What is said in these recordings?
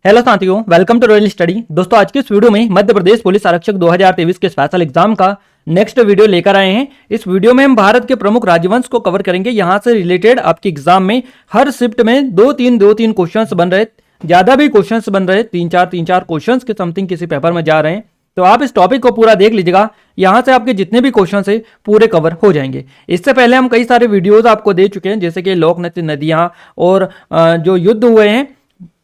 Hello साथियों, welcome to royal study. दोस्तों, आज की इस वीडियो में मध्य प्रदेश पुलिस आरक्षक 2023 के स्पेशल एग्जाम का नेक्स्ट वीडियो लेकर आए हैं। इस वीडियो में हम भारत के प्रमुख राज्यवंश को कवर करेंगे। यहां से रिलेटेड आपके एग्जाम में हर शिफ्ट में दो तीन क्वेश्चंस बन रहे, ज्यादा भी क्वेश्चंस बन रहे, तीन चार क्वेश्चंस के समथिंग किसी पेपर में जा रहे हैं। तो आप इस टॉपिक को पूरा देख लीजिएगा, यहां से आपके जितने भी क्वेश्चन है पूरे कवर हो जाएंगे। इससे पहले हम कई सारे वीडियोस आपको दे चुके हैं, जैसे कि लोकनृत्य, नदियां और जो युद्ध हुए हैं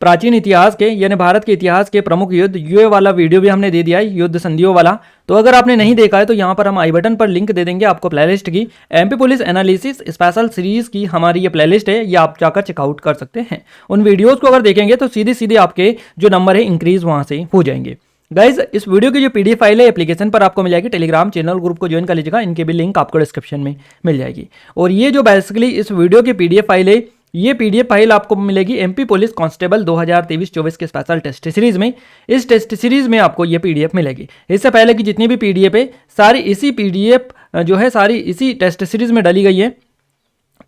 प्राचीन इतिहास के, यानी भारत के इतिहास के प्रमुख युद्ध, ये वाला वीडियो भी हमने दे दिया है, युद्ध संधियों वाला। तो अगर आपने नहीं देखा है तो यहाँ पर हम आई बटन पर लिंक दे देंगे आपको प्लेलिस्ट की। MP police analysis special series की हमारी ये प्लेलिस्ट है, ये आप जाकर चेकआउट कर सकते हैं। उन वीडियोस को अगर देखेंगे तो सीधे सीधे आपके जो नंबर है इंक्रीज वहां से हो जाएंगे। गाइज, इस वीडियो की जो पीडीएफ फाइल है एप्लीकेशन पर आपको मिल जाएगी। टेलीग्राम चैनल ग्रुप को ज्वाइन कर लीजिएगा, इनके भी लिंक आपको डिस्क्रिप्शन में मिल जाएगी। और ये जो बेसिकली इस वीडियो की पीडीएफ फाइल है, ये पीडीएफ फाइल आपको मिलेगी एमपी पुलिस कांस्टेबल 2023-24 के स्पेशल टेस्ट सीरीज में। इस टेस्ट सीरीज में आपको ये पीडीएफ मिलेगी। इससे पहले की जितनी भी पीडीएफ है सारी इसी पीडीएफ जो है सारी इसी टेस्ट सीरीज में डाली गई है,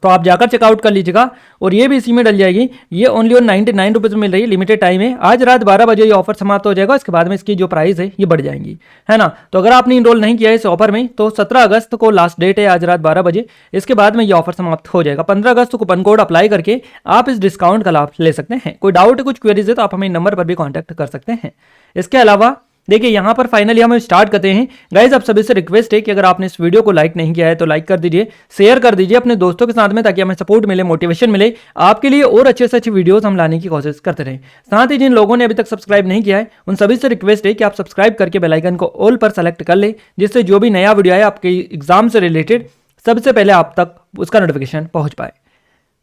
तो आप जाकर चेकआउट कर लीजिएगा। और ये भी इसी में डल जाएगी। ये ओनली ऑन 99 रुपीज़ में मिल रही है, लिमिटेड टाइम है। आज रात 12 बजे ये ऑफर समाप्त हो जाएगा, इसके बाद में इसकी जो प्राइस है ये बढ़ जाएंगी, है ना। तो अगर आपने इनरोल नहीं किया है इस ऑफर में तो 17 अगस्त को लास्ट डेट है, आज रात 12 बजे। इसके बाद में ये ऑफर समाप्त हो जाएगा। 15 अगस्त को कूपन कोड अप्लाई करके आप इस डिस्काउंट का लाभ ले सकते हैं। कोई डाउट है, कुछ क्वेरीज है तो आप हमें नंबर पर भी कॉन्टैक्ट कर सकते हैं। इसके अलावा देखिए, यहां पर फाइनली हम स्टार्ट करते हैं। गाइज, आप सभी से रिक्वेस्ट है कि अगर आपने इस वीडियो को लाइक नहीं किया है तो लाइक कर दीजिए, शेयर कर दीजिए अपने दोस्तों के साथ में, ताकि हमें सपोर्ट मिले, मोटिवेशन मिले आपके लिए और अच्छे से अच्छे वीडियोस हम लाने की कोशिश करते रहें। साथ ही जिन लोगों ने अभी तक सब्सक्राइब नहीं किया है उन सभी से रिक्वेस्ट है कि आप सब्सक्राइब करके बेल आइकन को ऑल पर सेलेक्ट कर ले, जिससे जो भी नया वीडियो आए आपके एग्जाम से रिलेटेड सबसे पहले आप तक उसका नोटिफिकेशन पहुंच पाए।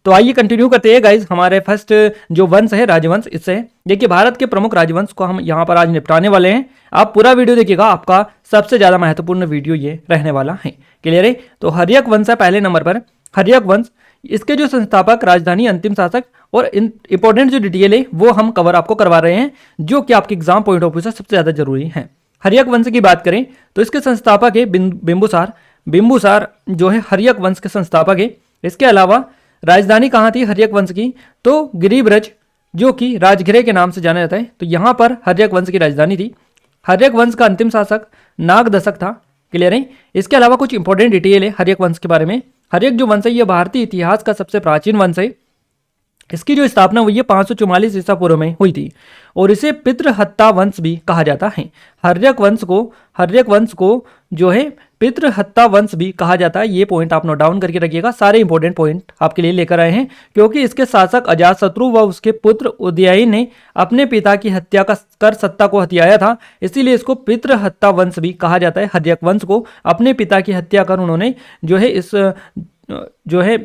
तो आइए कंटिन्यू करते हैं गाइज। हमारे फर्स्ट जो वंश है राजवंश, इससे देखिए भारत के प्रमुख राजवंश को हम यहाँ पर आज निपटाने वाले हैं। आप पूरा वीडियो देखिएगा, आपका सबसे ज्यादा महत्वपूर्ण वीडियो ये रहने वाला है। क्लियर है। तो हर्यक वंश है पहले नंबर पर। हर्यक वंश, इसके जो संस्थापक, राजधानी, अंतिम शासक और इंपॉर्टेंट जो डिटेल है वो हम कवर आपको करवा रहे हैं, जो कि आपके एग्जाम पॉइंट ऑफ व्यू से सबसे ज्यादा जरूरी है। हर्यक वंश की बात करें तो इसके संस्थापक है बिंबुसार। बिंबुसार जो है हर्यक वंश के संस्थापक है। इसके अलावा राजधानी कहाँ थी हर्यक वंश की, तो गिरिब्रज, जो कि राजगृह के नाम से जाना जाता है। तो यहां पर हर्यक वंश की राजधानी थी। हर्यक वंश का अंतिम शासक नागदशक था। क्लियर है। इसके अलावा कुछ इंपॉर्टेंट डिटेल है हर्यक वंश के बारे में। हर्यक जो वंश है यह भारतीय इतिहास का सबसे प्राचीन वंश है। इसकी जो स्थापना हुई है 544 ईसा पूर्व में हुई थी, और इसे पितृहत्ता वंश भी कहा जाता है। हर्यक वंश को जो है पितृहत्ता वंश भी कहा जाता है। ये पॉइंट आप नोट डाउन करके रखिएगा, सारे इंपॉर्टेंट पॉइंट आपके लिए लेकर आए हैं, क्योंकि इसके शासक अजातशत्रु व उसके पुत्र उदयन ने अपने पिता की हत्या कर सत्ता को हथियाया था, इसीलिए इसको पितृहत्ता वंश भी कहा जाता है। हर्यक वंश को अपने पिता की हत्या कर उन्होंने जो है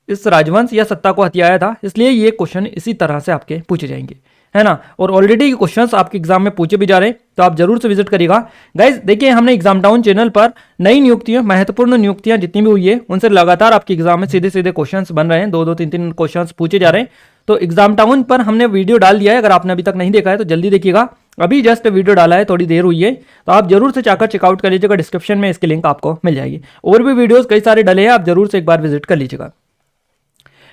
इस राजवंश या सत्ता को हथियाया था, इसलिए ये क्वेश्चन इसी तरह से आपके पूछे जाएंगे, है ना। और ऑलरेडी क्वेश्चंस आपके एग्जाम में पूछे भी जा रहे हैं, तो आप जरूर से विजिट करिएगा। गाइज देखिए, हमने एग्जाम टाउन चैनल पर नई नियुक्तियां, महत्वपूर्ण नियुक्तियां जितनी भी हुई है उनसे लगातार आपके एग्जाम में सीधे सीधे क्वेश्चंस बन रहे हैं, दो तीन क्वेश्चंस पूछे जा रहे हैं। तो एग्जाम टाउन पर हमने वीडियो डाल दिया है, अगर आपने अभी तक नहीं देखा है तो जल्दी देखिएगा। अभी जस्ट वीडियो डाला है, थोड़ी देर हुई है, तो आप जरूर से जाकर चेकआउट कर लीजिएगा। डिस्क्रिप्शन में इसकी लिंक आपको मिल जाएगी। और भी वीडियोज कई सारे डले हैं, आप जरूर से एक बार विजिट कर लीजिएगा।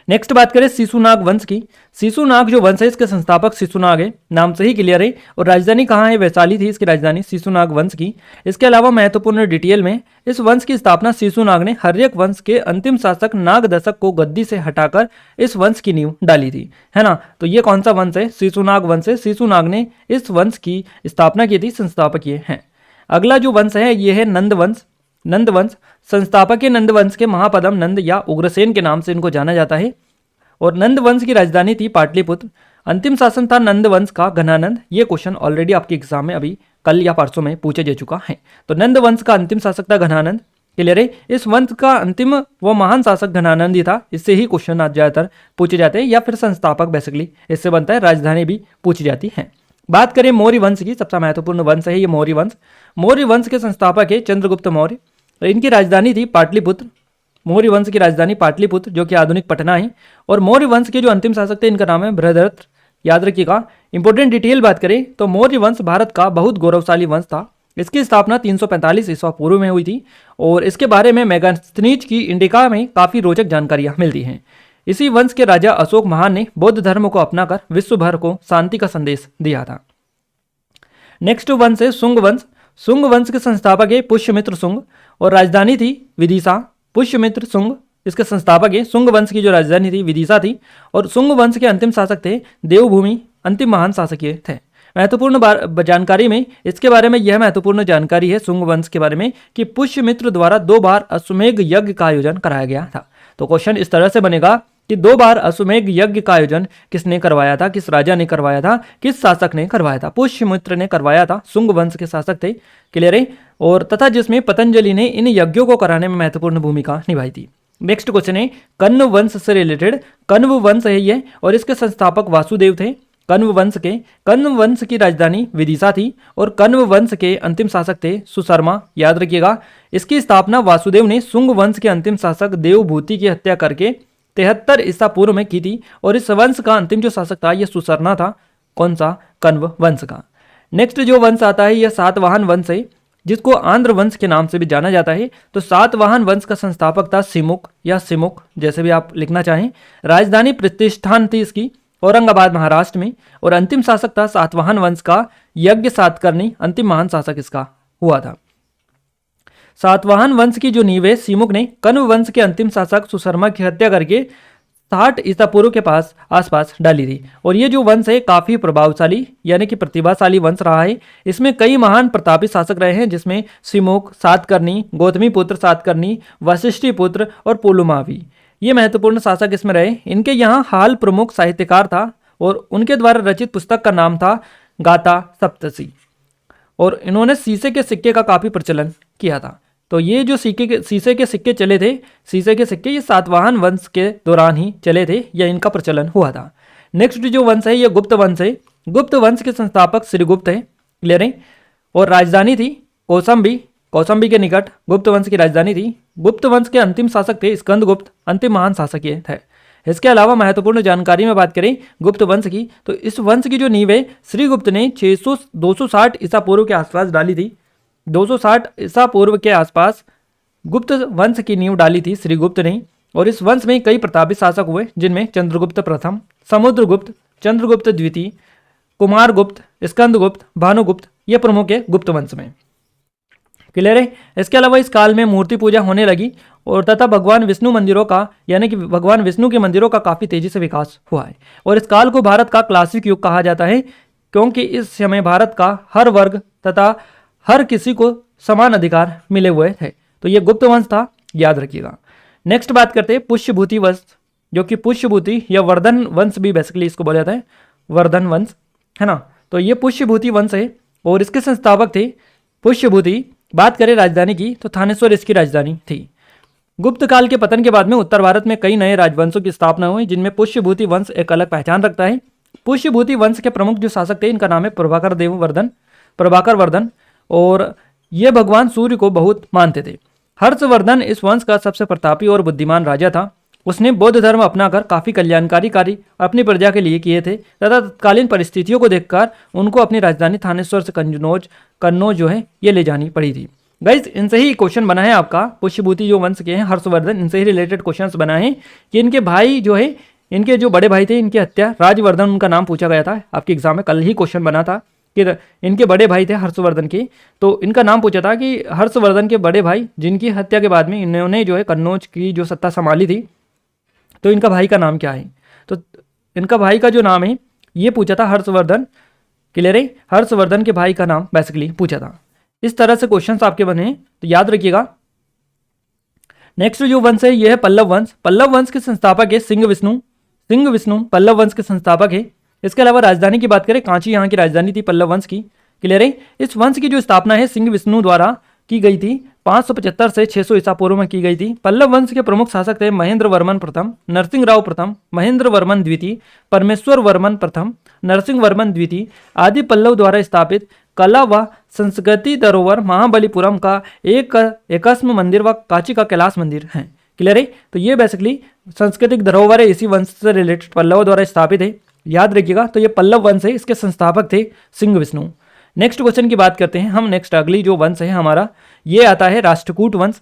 नेक्स्ट बात करें शिशुनाग वंश की। शिशुनाग जो वंश है इसके संस्थापक शिशुनाग है, नाम से ही क्लियर है। और राजधानी कहाँ है, वैशाली थी इसकी राजधानी शिशुनाग वंश की। इसके अलावा महत्वपूर्ण डिटेल में इस वंश की स्थापना शिशुनाग ने हर्यक वंश के अंतिम शासक नागदशक को गद्दी से हटाकर इस वंश की नींव डाली थी, है ना। तो ये कौन सा वंश है, शिशुनाग वंश है। शिशुनाग ने इस वंश की स्थापना की थी, संस्थापक ये हैं। अगला जो वंश है ये है नंदवंश। नंदवंश, संस्थापक नंदवंश के महापदम नंद या उग्रसेन के नाम से इनको जाना जाता है। और नंदवंश की राजधानी थी पाटलिपुत्र। अंतिम शासन था नंदवंश का घनानंद। ये क्वेश्चन ऑलरेडी आपके एग्जाम में अभी कल या परसों में पूछे जा चुका है। तो नंदवंश का अंतिम शासक था घनानंद। क्लियर है। इस वंश का अंतिम व महान शासक घनानंद ही था, इससे ही क्वेश्चन आज ज्यादातर पूछे जाते हैं, या फिर संस्थापक बेसिकली इससे बनता है। राजधानी भी पूछी जाती है। बात करें मौर्य वंश की, सबसे महत्वपूर्ण वंश है ये मौर्य वंश। मौर्य वंश के संस्थापक है चंद्रगुप्त मौर्य। तो इनकी राजधानी थी पाटलिपुत्र। मौर्य वंश की राजधानी पाटलिपुत्र, जो कि आधुनिक पटना है। और मौर्य वंश के जो अंतिम शासक थे इनका नाम है बृहद्रथ। याद रखिएगा। इंपॉर्टेंट डिटेल बात करें तो मौर्य वंश भारत का बहुत गौरवशाली वंश था। इसकी स्थापना 345 ईस्वा पूर्व में हुई थी, और इसके बारे में मेगास्थनीज की इंडिका में काफी रोचक जानकारियां मिलती हैं। इसी वंश के राजा अशोक महान ने बौद्ध धर्म को अपनाकर विश्व भर को शांति का संदेश दिया था। नेक्स्ट वंश है शुंग वंश। शुंग वंश के संस्थापक है पुष्यमित्र शुंग और राजधानी थी विदिशा। पुष्यमित्र शुंग इसके संस्थापक है। शुंग वंश की जो राजधानी थी विदिशा थी और शुंग वंश के अंतिम शासक थे देवभूमि, अंतिम महान शासक ये थे। महत्वपूर्ण जानकारी में इसके बारे में यह महत्वपूर्ण जानकारी है शुंग वंश के बारे में कि पुष्यमित्र द्वारा 2 बार अश्वमेध यज्ञ का आयोजन कराया गया था। तो क्वेश्चन इस तरह से बनेगा कि 2 बार अश्वमेध यज्ञ का आयोजन किसने करवाया था, किस राजा ने करवाया था, किस शासक ने करवाया था? पुष्यमित्र ने करवाया था, शुंग वंश के शासक थे। क्लियर है? और तथा जिसमें पतंजलि ने इन यज्ञों को कराने में महत्वपूर्ण भूमिका निभाई थी। नेक्स्ट क्वेश्चन है कण्व वंश से रिलेटेड। कण्व वंश है ये और इसके संस्थापक वासुदेव थे। कण्व वंश की राजधानी विदिशा थी और कण्व वंश के अंतिम शासक थे सुशर्मा। याद रखिएगा, इसकी स्थापना वासुदेव ने शुंग वंश के अंतिम शासक देवभूति की हत्या करके 73 ईसा पूर्व में की थी और इस वंश का अंतिम जो शासक था यह सुशर्मा था। कौन सा? कण्व वंश का। नेक्स्ट जो वंश आता है यह सातवाहन वंश है जिसको आंध्र वंश के नाम से भी जाना जाता है। तो सातवाहन वंश का संस्थापक था सिमुक या सिमुक, जैसे भी आप लिखना चाहें। राजधानी प्रतिष्ठान थी इसकी औरंगाबाद महाराष्ट्र में और अंतिम शासक था सातवाहन वंश का यज्ञ सातकर्णी। अंतिम महान शासक इसका हुआ था। सातवाहन वंश की जो नींव है सिमुक ने कण्व वंश के अंतिम शासक सुशर्मा की हत्या करके 60 ईसा पूर्व के आसपास डाली थी। और ये जो वंश है काफी प्रभावशाली यानी कि प्रतिभाशाली वंश रहा है। इसमें कई महान प्रतापी शासक रहे हैं जिसमें सिमुक, सातकर्णी, गौतमी पुत्र सातकर्णी, वशिष्ठी पुत्र और पुलुमावी ये महत्वपूर्ण शासक इसमें रहे। इनके यहाँ हाल प्रमुख साहित्यकार था और उनके द्वारा रचित पुस्तक का नाम था गाथा सप्तसी और इन्होंने शीशे के सिक्के का काफी प्रचलन किया था। तो ये जो शीशे के सिक्के चले थे, शीशे के सिक्के ये सातवाहन वंश के दौरान ही चले थे या इनका प्रचलन हुआ था। नेक्स्ट जो वंश है ये गुप्त वंश है। गुप्त वंश के संस्थापक श्रीगुप्त है। क्लियर है? और राजधानी थी कौसंबी के निकट गुप्त वंश की राजधानी थी। गुप्त वंश के अंतिम शासक थे स्कंदगुप्त, अंतिम महान शासक ये थे। इसके अलावा महत्वपूर्ण जानकारी में बात करें गुप्त वंश की तो इस वंश की जो नींव है श्रीगुप्त ने 260 ईसा पूर्व के आसपास डाली थी। 260 ईसा पूर्व के आसपास गुप्त वंश की नींव डाली थी श्रीगुप्त ने। और इस वंश में कई प्रतापी शासक हुए जिनमें चंद्रगुप्त प्रथम, समुद्रगुप्त, चंद्रगुप्त द्वितीय, कुमारगुप्त, स्कंदगुप्त, भानुगुप्त ये प्रमुख है गुप्त वंश में। क्लियर है? इसके अलावा इस काल में मूर्ति पूजा होने लगी और तथा भगवान विष्णु मंदिरों का यानी कि भगवान विष्णु के मंदिरों का काफी तेजी से विकास हुआ है। और इस काल को भारत का क्लासिक युग कहा जाता है क्योंकि इस समय भारत का हर वर्ग तथा हर किसी को समान अधिकार मिले हुए थे। तो ये गुप्त वंश था, याद रखिएगा। नेक्स्ट बात करते हैं पुष्यभूति वंश, जो कि पुष्यभूति या वर्धन वंश भी बेसिकली इसको बोला जाता है, वर्धन वंश है ना। तो ये पुष्यभूति वंश है और इसके संस्थापक थे पुष्यभूति। बात करें राजधानी की तो थानेश्वर इसकी राजधानी थी। गुप्त काल के पतन के बाद में उत्तर भारत में कई नए राजवंशों की स्थापना हुई जिनमें पुष्यभूति वंश एक अलग पहचान रखता है। पुष्यभूति वंश के प्रमुख जो शासक थे इनका नाम है प्रभाकर वर्धन और ये भगवान सूर्य को बहुत मानते थे। हर्षवर्धन इस वंश का सबसे प्रतापी और बुद्धिमान राजा था। उसने बौद्ध धर्म अपनाकर काफी कल्याणकारी कार्य अपनी प्रजा के लिए किए थे तथा तत्कालीन परिस्थितियों को देखकर उनको अपनी राजधानी थानेश्वर से कन्नौज जो है ये ले जानी पड़ी थी। गाइस इनसे ही क्वेश्चन बना है आपका, पुष्यभूति जो वंश के हैं हर्षवर्धन, इनसे ही रिलेटेड क्वेश्चंस बना है कि इनके भाई जो है, इनके जो बड़े भाई थे इनकी हत्या, राजवर्धन उनका नाम पूछा गया था आपके एग्जाम में, कल ही क्वेश्चन बना था कि इनके बड़े भाई थे हर्षवर्धन के, तो इनका नाम पूछा था कि हर्षवर्धन के बड़े भाई जिनकी हत्या के बाद में इन्होंने जो है कन्नौज की जो सत्ता संभाली थी, तो इनका भाई का नाम क्या है? तो इनका भाई का जो नाम है ये पूछा था हर्षवर्धन। क्लियर है? हर्षवर्धन के भाई का नाम बेसिकली पूछा था। इस तरह से क्वेश्चंस आपके बने हैं तो याद रखिएगा। नेक्स्ट जो वंश है ये है पल्लव वंश। पल्लव वंश के संस्थापक है सिंह विष्णु पल्लव वंश के संस्थापक है। इसके अलावा राजधानी की बात करें कांची यहाँ की राजधानी थी पल्लव वंश की। क्लियर है? इस वंश की जो स्थापना है सिंह विष्णु द्वारा की गई थी 575 से 600 ईसा पूर्व में की गई थी। पल्लव वंश के प्रमुख शासक थे महेंद्र वर्मन प्रथम, नरसिंह राव प्रथम, महेंद्र वर्मन द्वितीय, परमेश्वर वर्मन प्रथम, नरसिंह वर्मन द्वितीय। आदि पल्लव द्वारा स्थापित कला व संस्कृति धरोहर महाबलीपुरम का एकस्म मंदिर व कांची का कैलाश मंदिर है। क्लियर है? तो ये बेसिकली सांस्कृतिक धरोहर है, इसी वंश से रिलेटेड पल्लव द्वारा स्थापित है, याद रखिएगा। तो ये पल्लव वंश है, इसके संस्थापक थे सिंह विष्णु। नेक्स्ट क्वेश्चन की बात करते हैं हम। नेक्स्ट अगली जो वंश है हमारा ये आता है राष्ट्रकूट वंश।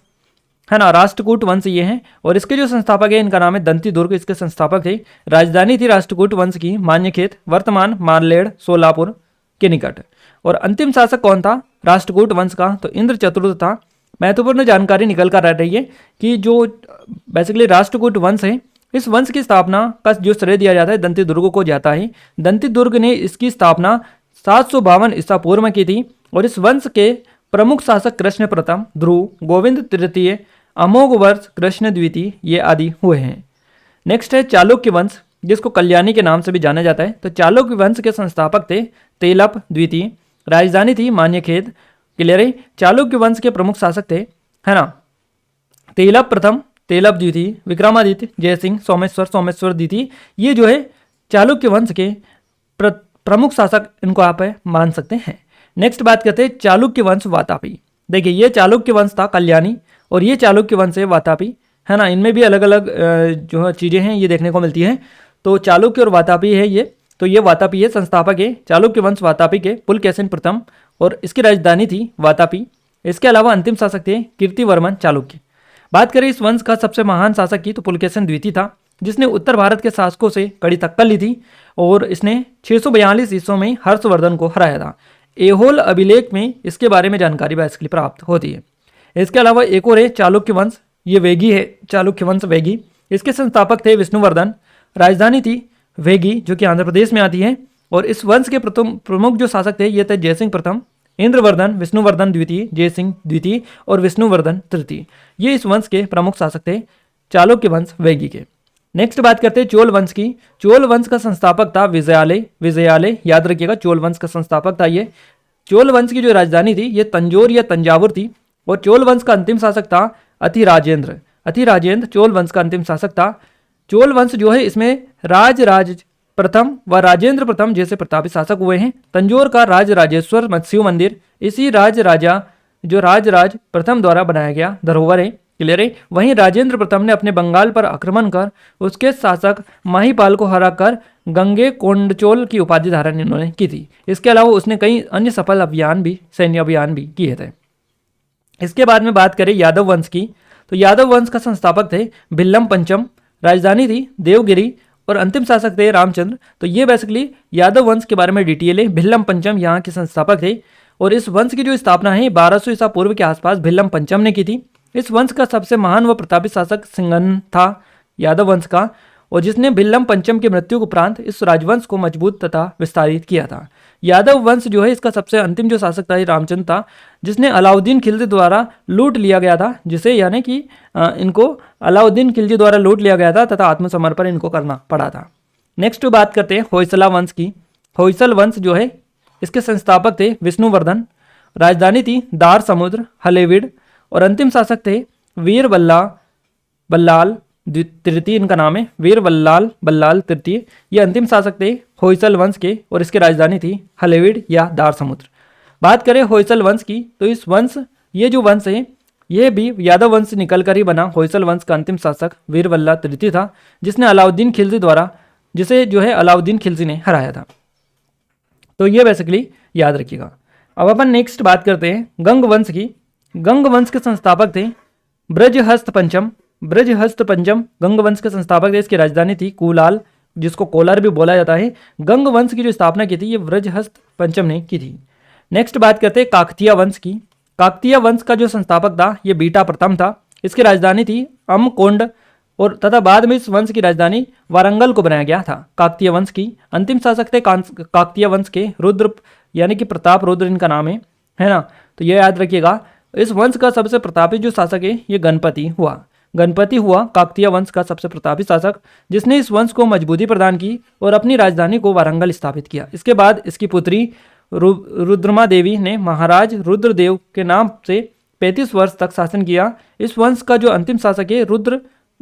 है ना। राष्ट्रकूट वंश ये है, और इसके जो संस्थापक है इनका नाम है दंती दुर्ग, इसके संस्थापक थे। राजधानी थी राष्ट्रकूट वंश की मान्यखेत, वर्तमान मारलेड़ सोलापुर के निकट। और अंतिम शासक कौन था राष्ट्रकूट वंश का, तो इंद्र चतुर्थ था। महत्वपूर्ण जानकारी निकल कर आ रही है कि जो बेसिकली राष्ट्रकूट वंश है, इस वंश की स्थापना का जो श्रेय दिया जाता है दंती दुर्ग को जाता है। दंती दुर्ग ने इसकी स्थापना 752 ईसा पूर्व में की थी, और इस वंश के प्रमुख शासक कृष्ण प्रथम, ध्रुव, गोविंद तृतीय, अमोघ वर्ष, कृष्ण द्वितीय ये आदि हुए हैं। नेक्स्ट है चालुक्य वंश, जिसको कल्याणी के नाम से भी जाना जाता है। तो चालुक्य वंश के संस्थापक थे तेलप द्वितीय, राजधानी थी मान्यखेत। क्लियर है। चालुक्य वंश के प्रमुख शासक थे, है ना, तेलप प्रथम, तेलप द्वितीय, विक्रमादित्य, जयसिंह, सोमेश्वर, सोमेश्वर द्वितीय। ये जो है चालुक्य वंश के प्रमुख शासक इनको आप मान सकते हैं। नेक्स्ट बात करते हैं चालुक्य वंश वातापी। देखिए ये चालुक्य वंश था कल्याणी, और ये चालुक्य वंश है वातापी, है ना। इनमें भी अलग अलग जो चीज़ें हैं ये देखने को मिलती हैं। तो चालुक्य और वातापी है ये, तो ये वातापी है, संस्थापक है चालुक्य वंश वातापी के पुलकेशिन प्रथम, और इसकी राजधानी थी वातापी। इसके अलावा अंतिम शासक थे कीर्तिवर्मन चालुक्य। बात करें इस वंश का सबसे महान शासक की, तो पुलकेशिन द्वितीय था, जिसने उत्तर भारत के शासकों से कड़ी टक्कर ली थी, और इसने 642 ईस्वी में हर्षवर्धन को हराया था। एहोल अभिलेख में इसके बारे में जानकारी बेसिकली प्राप्त होती है। इसके अलावा एक और है चालुक्य वंश, ये वेगी है, चालुक्य वंश वेगी। इसके संस्थापक थे विष्णुवर्धन, राजधानी थी वेगी जो कि आंध्र प्रदेश में आती है। और इस वंश के प्रमुख जो शासक थे ये थे जयसिंह प्रथम, इंद्रवर्धन, विष्णुवर्धन द्वितीय, जयसिंह द्वितीय और विष्णुवर्धन तृतीय। ये इस वंश के प्रमुख शासक थे चालुक्य वंश वेगी के। नेक्स्ट बात करते हैं चोल वंश की। चोल वंश का संस्थापक था विजयालय, विजयालय याद रखिएगा, चोल वंश का संस्थापक था ये। चोल वंश की जो राजधानी थी ये तंजौर या तंजावुर थी, और चोल वंश का अंतिम शासक था अतिराजेंद्र। अतिराजेंद्र चोल वंश का अंतिम शासक था। चोल वंश जो है इसमें राज प्रथम व राजेंद्र प्रथम जैसे प्रतापी शासक हुए हैं। तंजौर का राजराजेश्वर शिव मंदिर इसी राज प्रथम द्वारा बनाया गया धरोहर है। क्लियर है। वहीं राजेंद्र प्रथम ने अपने बंगाल पर आक्रमण कर उसके शासक माहीपाल को हराकर गंगे कोंडचोल की उपाधि धारण इन्होंने की थी। इसके अलावा उसने कई अन्य सफल सैन्य अभियान भी किए थे। इसके बाद में बात करें यादव वंश की, तो यादव वंश का संस्थापक थे भिल्लम पंचम, राजधानी थी देवगिरी और अंतिम शासक थे रामचंद्र। तो ये बेसिकली यादव वंश के बारे में डिटेल है। भिल्लम पंचम यहाँ के संस्थापक थे, और इस वंश की जो स्थापना है 1200 ईसा पूर्व के आसपास भिल्लम पंचम ने की थी। इस वंश का सबसे महान व प्रतापी शासक सिंघन था यादव वंश का, और जिसने भिल्लम पंचम की मृत्यु के उपरांत इस राजवंश को मजबूत तथा विस्तारित किया था। यादव वंश जो है इसका सबसे अंतिम जो शासक था रामचंद्र था, जिसने अलाउद्दीन खिलजी द्वारा लूट लिया गया था, जिसे यानी कि इनको अलाउद्दीन खिलजी द्वारा लूट लिया गया था तथा आत्मसमर्पण इनको करना पड़ा था। नेक्स्ट बात करते हैं होयसला वंश की। होयसल वंश जो है इसके संस्थापक थे विष्णुवर्धन, राजधानी थी दार समुद्र हलेविड, और अंतिम शासक थे वीर बल्लाल तृतीय, इनका नाम है वीर बल्लाल तृतीय। ये अंतिम शासक थे होयसल वंश के, और इसकी राजधानी थी हलेविड या दार समुद्र। बात करें होयसल वंश की, तो इस वंश ये जो वंश है ये भी यादव वंश से निकल कर ही बना। होयसल वंश का अंतिम शासक वीर बल्लाल तृतीय था, जिसने अलाउद्दीन खिलजी द्वारा जिसे जो है अलाउद्दीन खिलजी ने हराया था। तो ये बेसिकली याद रखिएगा। अब अपन नेक्स्ट बात करते हैं गंग वंश की। गंग वंश के संस्थापक थे ब्रजहस्त पंचम गंग वंश के संस्थापक थे। इसकी राजधानी थी कुलाल, जिसको कोलार भी बोला जाता है। गंग वंश की जो स्थापना की थी ये ब्रजहस्त पंचम ने की थी। नेक्स्ट बात करते हैं काकतीय वंश की। काकतीय वंश का जो संस्थापक था ये बीटा प्रथम था। इसकी राजधानी थी अमकोंड, और तथा बाद में इस वंश की राजधानी वारंगल को बनाया गया था। काकतीय वंश की अंतिम शासक थे काकतीय वंश के रुद्र, यानी कि प्रताप रुद्र इनका नाम है ना। तो ये याद रखिएगा। इस वंश का सबसे प्रतापी जो शासक है ये गणपति हुआ काकतीय वंश का सबसे प्रतापी शासक, जिसने इस वंश को मजबूती प्रदान की और अपनी राजधानी को वारंगल स्थापित किया। इसके बाद इसकी पुत्री रुद्रमा देवी ने महाराज रुद्रदेव के नाम से 35 वर्ष तक शासन किया। इस वंश का जो अंतिम शासक है रुद्र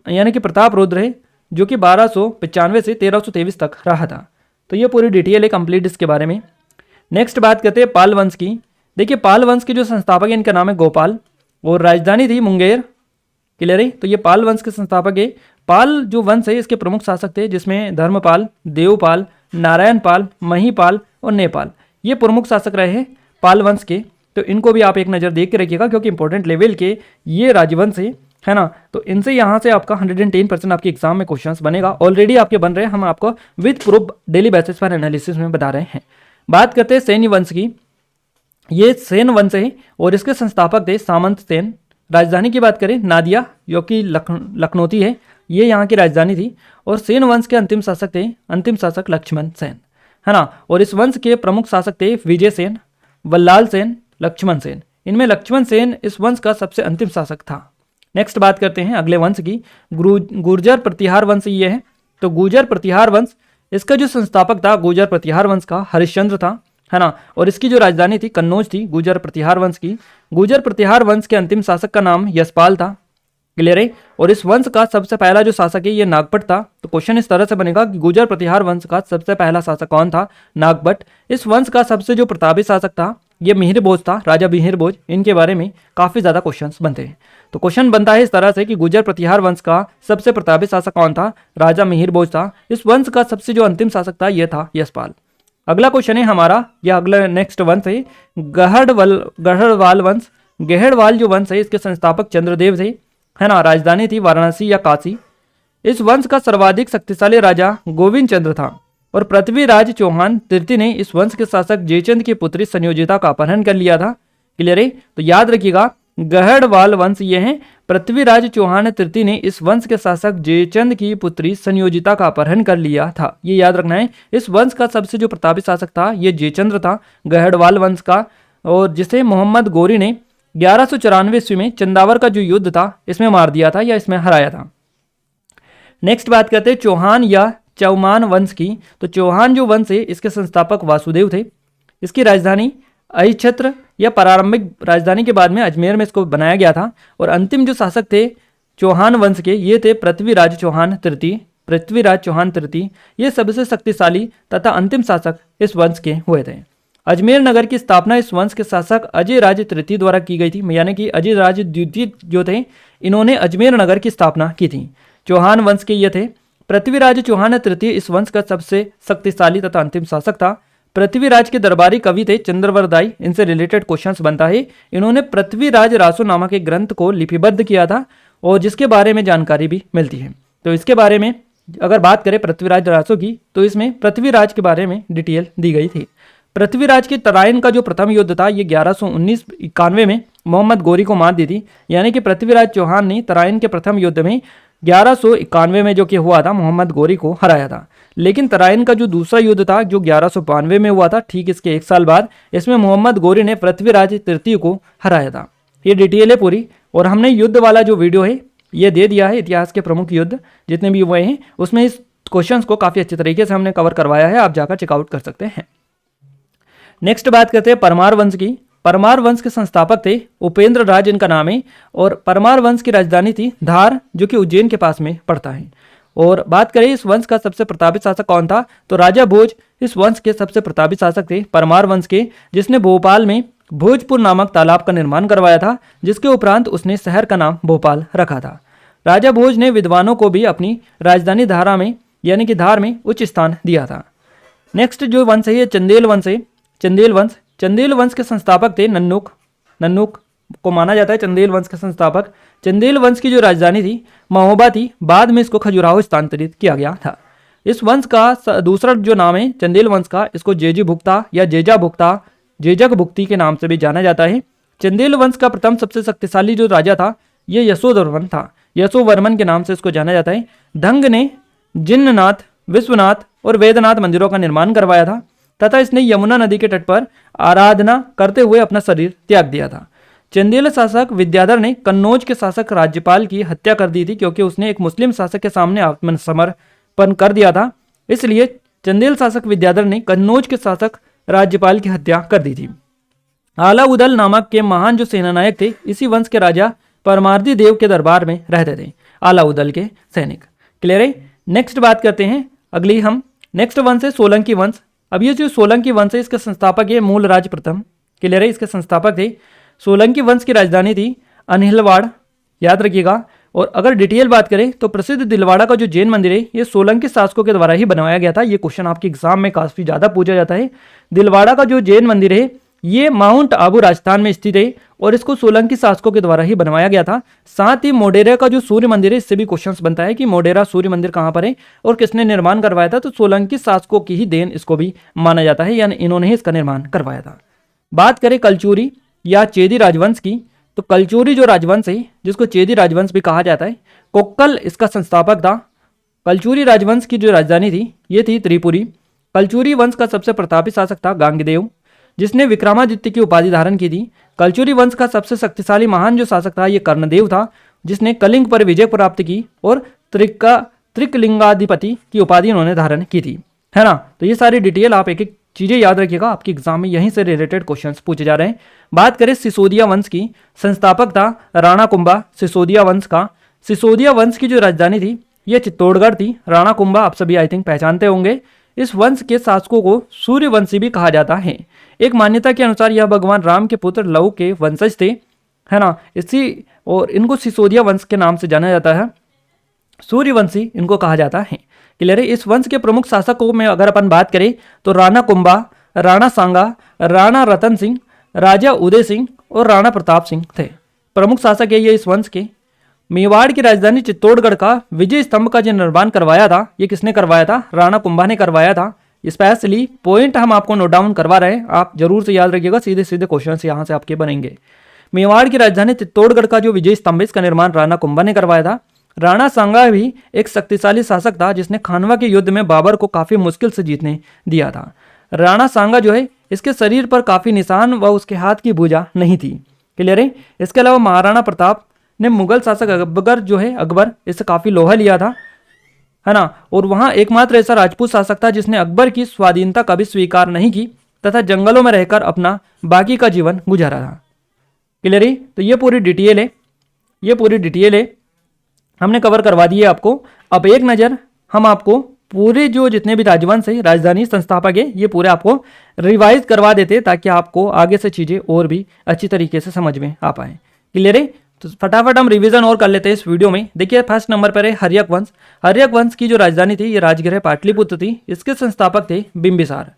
यानी कि प्रताप रुद्र है, जो कि 1295 से 1323 तक रहा था। तो ये पूरी डिटेल है कंप्लीट इसके बारे में। नेक्स्ट बात करते हैं पाल वंश की। देखिए पाल वंश के जो संस्थापक है इनका नाम है गोपाल, और राजधानी थी मुंगेर। क्लियर है। तो ये पाल वंश के संस्थापक है। पाल जो वंश है इसके प्रमुख शासक थे, जिसमें धर्मपाल, देवपाल, नारायणपाल, महीपाल और नेपाल ये प्रमुख शासक रहे हैं पाल वंश के। तो इनको भी आप एक नज़र देख के रखिएगा, क्योंकि इंपॉर्टेंट लेवल के ये राजवंश है है ना। तो इनसे यहाँ से आपका 110% आपके एग्जाम में क्वेश्चंस बनेगा, ऑलरेडी आपके बन रहे हैं, हम आपको विद प्रूफ डेली बेसिस पर एनालिसिस में बता रहे हैं। बात करते हैं सेन वंश की। ये सेन वंश है और इसके संस्थापक थे सामंत सेन। राजधानी की बात करें नादिया, जो कि लखनौती है, ये यहाँ की राजधानी थी। और सेन वंश के अंतिम शासक थे लक्ष्मण सेन, है ना। और इस वंश के प्रमुख शासक थे विजय सेन, वल्लाल सेन, लक्ष्मण सेन। इनमें लक्ष्मण सेन इस वंश का सबसे अंतिम शासक था। नेक्स्ट बात करते हैं अगले वंश की, गुर्जर प्रतिहार वंश ये है। तो गुर्जर प्रतिहार वंश, इसका जो संस्थापक था गुर्जर प्रतिहार वंश का हरिश्चंद्र था, है ना। और इसकी जो राजधानी थी कन्नौज थी गुर्जर प्रतिहार वंश की। गुर्जर प्रतिहार वंश के अंतिम शासक का नाम यशपाल था। क्लियर है। और इस वंश का सबसे पहला जो शासक है ये नागभट्ट था। तो क्वेश्चन इस तरह से बनेगा कि गुर्जर प्रतिहार वंश का सबसे पहला शासक कौन था? नागभट्ट। इस वंश का सबसे जो प्रतापी शासक था ये मिहिर भोज था, राजा मिहिर भोज। इनके बारे में काफी ज्यादा क्वेश्चंस बनते हैं। तो क्वेश्चन बनता है इस तरह से कि गुर्जर प्रतिहार वंश का सबसे प्रतापी शासक कौन था? राजा मिहिर भोज था। इस वंश का सबसे जो अंतिम शासक था यह था यशपाल। अगला क्वेश्चन है हमारा, यह अगला नेक्स्ट वंश है गढ़वाल वंश। गहड़वाल जो वंश है इसके संस्थापक चंद्रदेव थे, है ना। राजधानी थी वाराणसी या काशी। इस वंश का सर्वाधिक शक्तिशाली राजा गोविंद चंद्र था। और पृथ्वीराज चौहान तृतीय ने इस वंश के शासक जयचंद की पुत्री संयोजिता का अपहरण कर लिया था। क्लियर है। तो याद रखिएगा गहड़वाल वंश ये है, पृथ्वीराज चौहान तृतीय ने इस वंश के शासक जयचंद की पुत्री संयोजिता का अपहरण कर लिया था। ये याद रखना है। इस वंश का सबसे जो प्रतापी शासक था ये जयचंद्र था, गहड़वाल वंश का। और जिसे मोहम्मद गोरी ने 1194 ईस्वी में चंदावर का जो युद्ध था इसमें मार दिया था या इसमें हराया था। नेक्स्ट बात करते हैं चौहान या चौमान वंश की। तो चौहान जो वंश है इसके संस्थापक वासुदेव थे। इसकी राजधानी अहिच्छत्र या प्रारंभिक राजधानी के बाद में अजमेर में इसको बनाया गया था। और अंतिम जो शासक थे चौहान वंश के ये थे पृथ्वीराज चौहान तृतीय। ये सबसे शक्तिशाली तथा अंतिम शासक इस वंश के हुए थे। अजमेर नगर की स्थापना इस वंश के शासक अजय राज तृतीय द्वारा की गई थी, यानी कि अजय राज द्वितीय जो थे इन्होंने अजमेर नगर की स्थापना की थी। चौहान वंश के ये थे। पृथ्वीराज चौहान तृतीय इस वंश का सबसे शक्तिशाली तथा अंतिम शासक था। पृथ्वीराज के दरबारी कवि थे चंद्रवरदाई। इनसे रिलेटेड क्वेश्चंस बनता है। इन्होंने पृथ्वीराज रासो नामक एक ग्रंथ को लिपिबद्ध किया था और जिसके बारे में जानकारी भी मिलती है। तो इसके बारे में अगर बात करें पृथ्वीराज रासो की तो इसमें पृथ्वीराज के बारे में डिटेल दी गई थी। पृथ्वीराज के तराइन का जो प्रथम युद्ध था ये 1191 में मोहम्मद गोरी को मात दी थी। यानी कि पृथ्वीराज चौहान ने तराइन के प्रथम युद्ध में 1191 में जो कि हुआ था मोहम्मद गोरी को हराया था। लेकिन तराइन का जो दूसरा युद्ध था जो 1192 में हुआ था, ठीक इसके एक साल बाद, इसमें मोहम्मद गोरी ने पृथ्वीराज तृतीय को हराया था। ये डिटेल है पूरी। और हमने युद्ध वाला जो वीडियो है ये दे दिया है, इतिहास के प्रमुख युद्ध जितने भी हुए हैं उसमें इस क्वेश्चंस को काफी अच्छे तरीके से हमने कवर करवाया है, आप जाकर चेकआउट कर सकते हैं। नेक्स्ट बात करते हैं परमार वंश की। परमार वंश के संस्थापक थे उपेंद्र राज इनका नाम है। और परमार वंश की राजधानी थी धार जो कि उज्जैन के पास में पड़ता है। और बात करें इस वंश का सबसे प्रतापी शासक कौन था तो राजा भोज इस वंश के सबसे प्रतापी शासक थे परमार वंश के, जिसने भोपाल में भोजपुर नामक तालाब का निर्माण करवाया था, जिसके उपरांत उसने शहर का नाम भोपाल रखा था। राजा भोज ने विद्वानों को भी अपनी राजधानी धारा में यानी कि धार में उच्च स्थान दिया था। नेक्स्ट जो वंश है ये चंदेल वंश है। चंदेल वंश के संस्थापक थे नन्नुक को माना जाता है चंदेल वंश के संस्थापक। चंदेल वंश की जो राजधानी थी महोबा थी, बाद में इसको खजुराहो स्थानांतरित किया गया था। इस वंश का दूसरा जो नाम है चंदेल वंश का, इसको जेजी भुक्ता या जेजक भुक्ति के नाम से भी जाना जाता है। चंदेल वंश का प्रथम सबसे शक्तिशाली जो राजा था ये यशोवर्मन था। यशोवर्मन के नाम से इसको जाना जाता है। धंग ने जिन्ननाथ, विश्वनाथ और वेदनाथ मंदिरों का निर्माण करवाया था तथा इसने यमुना नदी के तट पर आराधना करते हुए अपना शरीर त्याग दिया था। चंदेल शासक विद्याधर ने कन्नौज के शासक राज्यपाल की हत्या कर दी थी क्योंकि उसने एक मुस्लिम शासक के सामने आत्मसमर्पण कर दिया था। इसलिए चंदेल शासक विद्याधर ने कन्नौज के शासक राज्यपाल की हत्या कर दी थी। आलाउदल नामक के महान जो सेनानायक थे इसी वंश के राजा परमार्दी देव के दरबार में रहते थे, आलाउदल के सैनिक। क्लियर है। नेक्स्ट बात करते हैं अगली हम। नेक्स्ट वंश है सोलंकी वंश। अब ये जो सोलंकी वंश है इसके संस्थापक है मूलराज प्रथम। क्लियर है। इसके संस्थापक थे। सोलंकी वंश की राजधानी थी अनिलवाड़, याद रखिएगा। और अगर डिटेल बात करें तो प्रसिद्ध दिलवाड़ा का जो जैन मंदिर है ये सोलंकी शासकों के द्वारा ही बनवाया गया था। ये क्वेश्चन आपके एग्जाम में काफी ज्यादा पूछा जाता है। दिलवाड़ा का जो जैन मंदिर है ये माउंट आबू राजस्थान में स्थित है और इसको सोलंकी शासकों के द्वारा ही बनवाया गया था। साथ ही मोढेरा का जो सूर्य मंदिर है, इससे भी क्वेश्चंस बनता है कि मोढेरा सूर्य मंदिर कहाँ पर है और किसने निर्माण करवाया था, तो सोलंकी शासकों की ही देन इसको भी माना जाता है, यानी इन्होंने ही इसका निर्माण करवाया था। बात करें कलचुरी या चेदी राजवंश की, तो कलचुरी जो राजवंश है, जिसको चेदी राजवंश भी कहा जाता है, कोक्कल इसका संस्थापक था। कलचुरी राजवंश की जो राजधानी थी ये थी त्रिपुरी। कलचुरी वंश का सबसे प्रतापी शासक था गांगदेव, जिसने विक्रमादित्य की उपाधि धारण की थी। कलचुरी वंश का सबसे शक्तिशाली महान जो शासक था ये कर्णदेव था, जिसने कलिंग पर विजय प्राप्त की और त्रिकलिंगाधिपति की उपाधि उन्होंने धारण की थी, है ना। तो ये सारी डिटेल आप एक एक चीजें याद रखिएगा, आपके एग्जाम में यहीं से रिलेटेड क्वेश्चंस पूछे जा रहे हैं। बात करें सिसोदिया वंश की, संस्थापक था राणा कुंभा सिसोदिया वंश का। सिसोदिया वंश की जो राजधानी थी ये चित्तौड़गढ़ थी। राणा कुंभा आप सभी आई थिंक पहचानते होंगे। इस वंश के शासकों को सूर्यवंशी भी कहा जाता है। एक मान्यता के अनुसार यह भगवान राम के पुत्र लव के वंशज थे, है ना। इसी और इनको सिसोदिया वंश के नाम से जाना जाता है, सूर्यवंशी इनको कहा जाता है। क्लियर है। इस वंश के प्रमुख शासकों में अगर अपन बात करें तो राणा कुंभा, राणा सांगा, राणा रतन सिंह, राजा उदय सिंह और राणा प्रताप सिंह थे। प्रमुख शासक है ये इस वंश के। मेवाड़ की राजधानी चित्तौड़गढ़ का विजय स्तंभ का जो निर्माण करवाया था ये किसने करवाया था, राणा कुंभा ने करवाया था। स्पेशली पॉइंट हम आपको नोट डाउन करवा रहे हैं, आप जरूर से याद रखिएगा, सीधे सीधे क्वेश्चन यहाँ से आपके बनेंगे। मेवाड़ की राजधानी चित्तौड़गढ़ का जो विजय स्तंभ इसका निर्माण राणा कुंभा ने करवाया था। राणा सांगा भी एक शक्तिशाली शासक था जिसने खानवा के युद्ध में बाबर को काफी मुश्किल से जीतने दिया था। राणा सांगा जो है इसके शरीर पर काफी निशान व उसके हाथ की भुजा नहीं थी। क्लियर है। इसके अलावा महाराणा प्रताप ने मुगल शासक अकबर इससे काफी लोहा लिया था, है ना। और वहां एकमात्र ऐसा राजपूत शासक था जिसने अकबर की स्वाधीनता कभी स्वीकार नहीं की तथा जंगलों में रहकर अपना बाकी का जीवन गुजारा था। क्लियर है। तो ये पूरी डिटेल है, हमने कवर करवा दी है आपको। अब एक नज़र हम आपको पूरे जो जितने भी राजवंश है, राजधानी, संस्थापक है, ये पूरे आपको रिवाइज करवा देते ताकि आपको आगे से चीज़ें और भी अच्छी तरीके से समझ में आ पाए। क्लियर है। तो फटाफट हम रिवीजन और कर लेते हैं इस वीडियो में। देखिए फर्स्ट नंबर पर है हर्यक वंश। हर्यक वंश की जो राजधानी थी ये राजगृह पाटलिपुत्र थी। इसके संस्थापक थे बिंबिसार।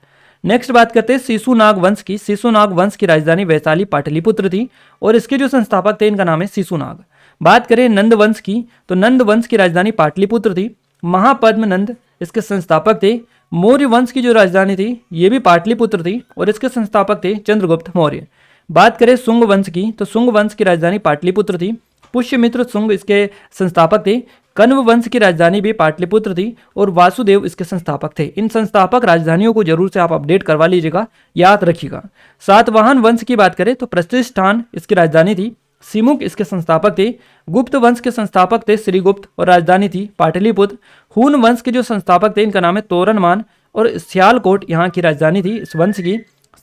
नेक्स्ट बात करते हैं शिशुनाग वंश की। शिशुनाग वंश की राजधानी वैशाली पाटलिपुत्र थी और इसके जो संस्थापक थे इनका नाम है शिशुनाग। बात करें नंद वंश की, तो नंद वंश की राजधानी पाटलिपुत्र थी। महापद्म नंद इसके संस्थापक थे। मौर्य वंश की जो राजधानी थी ये भी पाटलिपुत्र थी और इसके संस्थापक थे चंद्रगुप्त मौर्य। बात करें शुंग वंश की, तो शुंग वंश की राजधानी पाटलिपुत्र थी। पुष्यमित्र शुंग इसके संस्थापक थे। कण्व वंश की राजधानी भी पाटलिपुत्र थी और वासुदेव इसके संस्थापक थे। इन संस्थापक राजधानियों को जरूर से आप अपडेट करवा लीजिएगा, याद रखिएगा। सातवाहन वंश की बात करें तो प्रतिष्ठान इसकी राजधानी थी। सिमुक इसके संस्थापक थे। गुप्त वंश के संस्थापक थे श्रीगुप्त और राजधानी थी पाटलिपुत्र। हून वंश के जो संस्थापक थे इनका नाम है तोरणमान और सियालकोट यहाँ की राजधानी थी इस वंश की।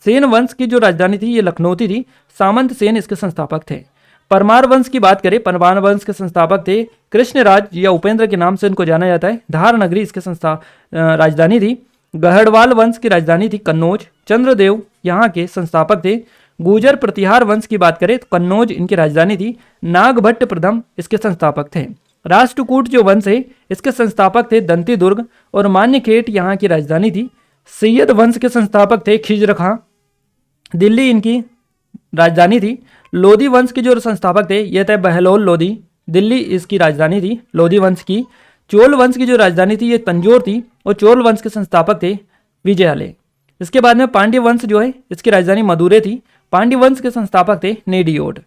सेन वंश की जो राजधानी थी ये लखनौती थी। सामंत सेन इसके संस्थापक थे। परमार वंश की बात करें, परमार वंश के संस्थापक थे कृष्णराज या उपेंद्र के नाम से इनको जाना जाता है। धार नगरी इसके राजधानी थी। गहड़वाल वंश की राजधानी थी कन्नौज। चंद्रदेव यहाँ के संस्थापक थे। गुर्जर प्रतिहार वंश की बात करें तो कन्नौज इनकी राजधानी थी। नागभट्ट प्रथम इसके संस्थापक थे। राष्ट्रकूट जो वंश है इसके संस्थापक थे दंती दुर्ग और मान्यखेट यहाँ की राजधानी थी। सैयद वंश के संस्थापक थे खिज्र खां, दिल्ली इनकी राजधानी थी। लोधी वंश के जो संस्थापक थे ये थे बहलोल लोधी, दिल्ली इसकी राजधानी थी लोधी वंश की। चोल वंश की जो राजधानी थी ये तंजौर थी और चोल वंश के संस्थापक थे विजयालय। इसके बाद में पांड्य वंश जो है इसकी राजधानी मदुरै थी। पांड्य वंश के संस्थापक थे नेडियोड।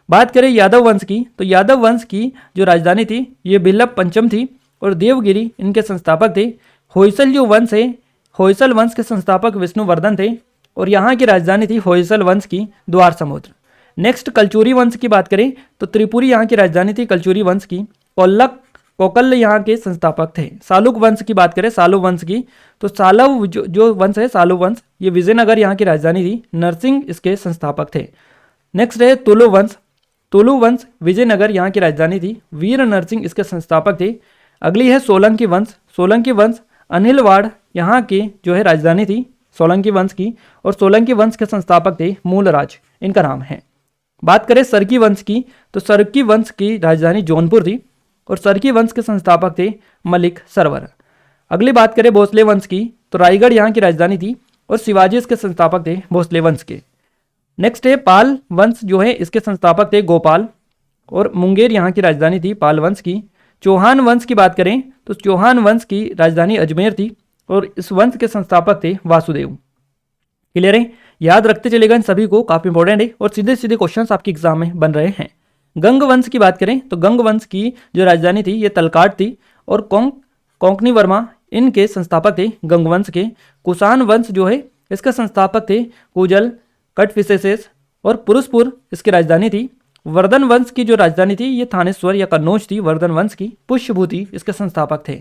बात करें यादव वंश की, तो यादव वंश की जो राजधानी थी ये बिल्लभ पंचम थी और देवगिरी इनके संस्थापक थे। होयसल जो वंश है, होयसल वंश के संस्थापक विष्णुवर्धन थे और यहाँ की राजधानी थी होयसल वंश की द्वार समुद्र। नेक्स्ट कलचुरी वंश की बात करें तो त्रिपुरी यहाँ की राजधानी थी कलचुरी वंश की। कोकल्ल यहाँ के संस्थापक थे। सालुक वंश की बात करें, सालु वंश की, तो सालव जो वंश है सालु वंश ये विजयनगर यहाँ की राजधानी थी। नरसिंह इसके संस्थापक थे। नेक्स्ट है तुलु वंश। तुलु वंश विजयनगर यहाँ की राजधानी थी। वीर नरसिंह इसके संस्थापक थे। अगली है सोलंकी वंश। सोलंकी वंश अनिलवाड़ यहाँ की जो है राजधानी थी सोलंकी वंश की और सोलंकी वंश के संस्थापक थे मूलराज इनका नाम है। बात करें सरकी वंश की, तो सरकी वंश की राजधानी जौनपुर थी और सरकी वंश के संस्थापक थे मलिक सरवर। अगली बात करें भोसले वंश की, तो रायगढ़ यहाँ की राजधानी थी और शिवाजी इसके संस्थापक थे भोसले वंश के। नेक्स्ट है पाल वंश जो है इसके संस्थापक थे गोपाल, और मुंगेर यहाँ की राजधानी थी पाल वंश की। चौहान वंश की बात करें तो चौहान वंश की राजधानी अजमेर थी, और इस वंश के संस्थापक थे वासुदेव। क्लियर है, याद रखते चलेगा इन सभी को, काफी इंपॉर्टेंट है और सीधे सीधे क्वेश्चंस आपके एग्जाम में बन रहे हैं। गंग वंश की बात करें तो गंग वंश की जो राजधानी थी ये तलकाट थी, और कोंकणी वर्मा इनके संस्थापक थे गंग वंश के। कुषाण वंश जो है इसका संस्थापक थे कुजल कटफिसेस, और पुरुषपुर इसकी राजधानी थी। वर्धन वंश की जो राजधानी थी ये थानेश्वर या कन्नौज थी वर्धन वंश की। पुष्यभूति इसके संस्थापक थे।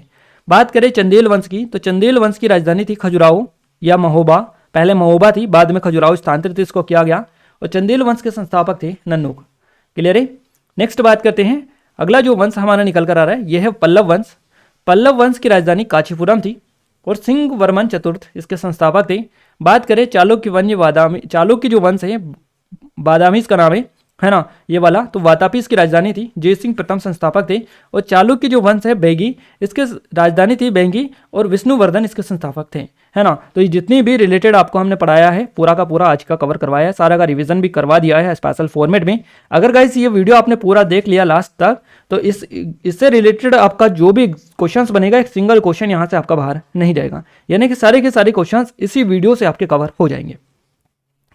बात करें चंदेल वंश की तो चंदेल वंश की राजधानी थी खजुराहो या महोबा, पहले महोबा थी बाद में खजुराहो स्थानांतरित इसको किया गया, और चंदेल वंश के संस्थापक थे नन्नुक। क्लियर है, नेक्स्ट बात करते हैं। अगला जो वंश हमारा निकल कर आ रहा है यह है पल्लव वंश। पल्लव वंश की राजधानी कांचीपुरम थी, और सिंह वर्मन चतुर्थ इसके संस्थापक थे। बात करें चालुक्य जो वंश है बादामी इसका नाम है ना ये वाला, तो वातापी इसकी राजधानी थी। जयसिंह प्रथम संस्थापक थे। और चालुक्य जो वंश है बेगी इसके राजधानी थी बेंगी, और विष्णुवर्धन इसके संस्थापक थे, है ना। तो ये जितनी भी रिलेटेड आपको हमने पढ़ाया है पूरा का पूरा आज का कवर करवाया है, सारा का रिवीजन भी करवा दिया है स्पेशल फॉर्मेट में। अगर गाइस ये वीडियो आपने पूरा देख लिया लास्ट तक तो इससे रिलेटेड आपका जो भी क्वेश्चंस बनेगा एक सिंगल क्वेश्चन यहाँ से आपका बाहर नहीं जाएगा, यानी कि सारे के सारे क्वेश्चंस इसी वीडियो से आपके कवर हो जाएंगे।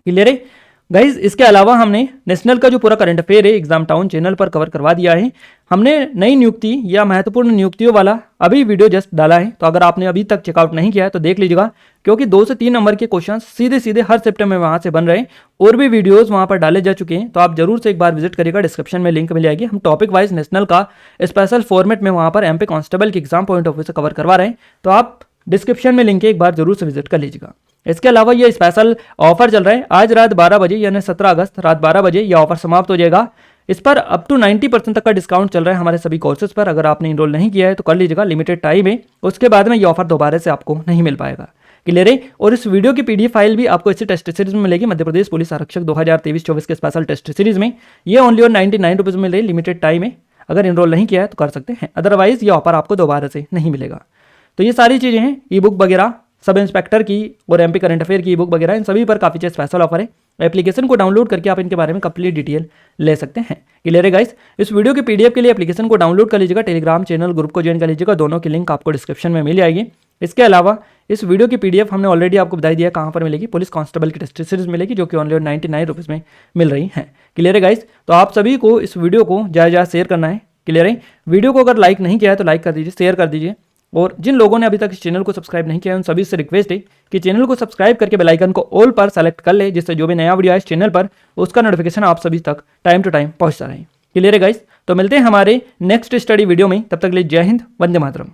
क्लियर है गाइज, इसके अलावा हमने नेशनल का जो पूरा करंट अफेयर है एग्जाम टाउन चैनल पर कवर करवा दिया है। हमने नई नियुक्ति या महत्वपूर्ण नियुक्तियों वाला अभी वीडियो जस्ट डाला है, तो अगर आपने अभी तक चेकआउट नहीं किया है तो देख लीजिएगा, क्योंकि 2 से 3 नंबर के क्वेश्चन सीधे सीधे हर चैप्टर में वहां से बन रहे हैं, और भी वीडियोज वहां पर डाले जा चुके हैं। तो आप जरूर से एक बार विजिट करिएगा, डिस्क्रिप्शन में लिंक मिल जाएगी। हम टॉपिक वाइज नेशनल का स्पेशल फॉर्मेट में वहां पर एमपी कांस्टेबल के एग्जाम पॉइंट ऑफ व्यू से कवर करवा रहे हैं, तो आप डिस्क्रिप्शन में लिंक है एक बार जरूर से विजिट कर लीजिएगा। इसके अलावा ये स्पेशल ऑफर चल रहा है, आज रात 12 बजे यानी 17 अगस्त रात 12 बजे ये ऑफर समाप्त हो जाएगा। इस पर अप टू 90% तक का डिस्काउंट चल रहा है हमारे सभी कोर्सेज पर। अगर आपने इनरोल नहीं किया है तो कर लीजिएगा, लिमिटेड टाइम है, उसके बाद में ये ऑफर दोबारा से आपको नहीं मिल पाएगा। क्लियर है, और इस वीडियो की पीडीएफ फाइल भी आपको इसी टेस्ट सीरीज में मिलेगी, मध्य प्रदेश पुलिस आरक्षक 2023-24 के स्पेशल टेस्ट सीरीज में। ये ओनली और 99 रुपीज में मिल रही, लिमिटेड टाइम है, अगर इनरोल नहीं किया है तो कर सकते हैं, अदरवाइज ये ऑफर आपको दोबारा से नहीं मिलेगा। तो ये सारी चीजें हैं, ई बुक वगैरह सब इंस्पेक्टर की और एमपी करंट अफेयर की बुक वगैरह, इन सभी पर काफी स्पेशल ऑफर है। एप्लीकेशन को डाउनलोड करके आप इनके बारे में कंप्लीट डिटेल ले सकते हैं। क्लियर है गाइस, इस वीडियो के पीडीएफ के लिए एप्लीकेशन को डाउनलोड कर लीजिएगा, टेलीग्राम चैनल ग्रुप को ज्वाइन कर लीजिएगा, दोनों की लिंक आपको डिस्क्रिप्शन में मिल जाएगी। इसके अलावा इस वीडियो की पीडीएफ हमने ऑलरेडी आपको बता दिया कहाँ पर मिलेगी, पुलिस कांस्टेबल की टेस्ट सीरीज मिलेगी, जो कि ओनली 99 रुपीज़ में मिल रही है। क्लियर है गाइस, तो आप सभी को इस वीडियो को ज़्यादा शेयर करना है। क्लियर है, वीडियो को अगर लाइक नहीं किया है तो लाइक कर दीजिए, शेयर कर दीजिए, और जिन लोगों ने अभी तक इस चैनल को सब्सक्राइब नहीं किया है उन सभी से रिक्वेस्ट है कि चैनल को सब्सक्राइब करके बेल आइकन को ऑल पर सेलेक्ट कर ले, जिससे जो भी नया वीडियो है इस चैनल पर उसका नोटिफिकेशन आप सभी तक टाइम टू टाइम पहुंचता रहे। क्लियर है गाइस, तो मिलते हैं हमारे नेक्स्ट स्टडी वीडियो में, तब तक के लिए जय हिंद, वंदे मातरम।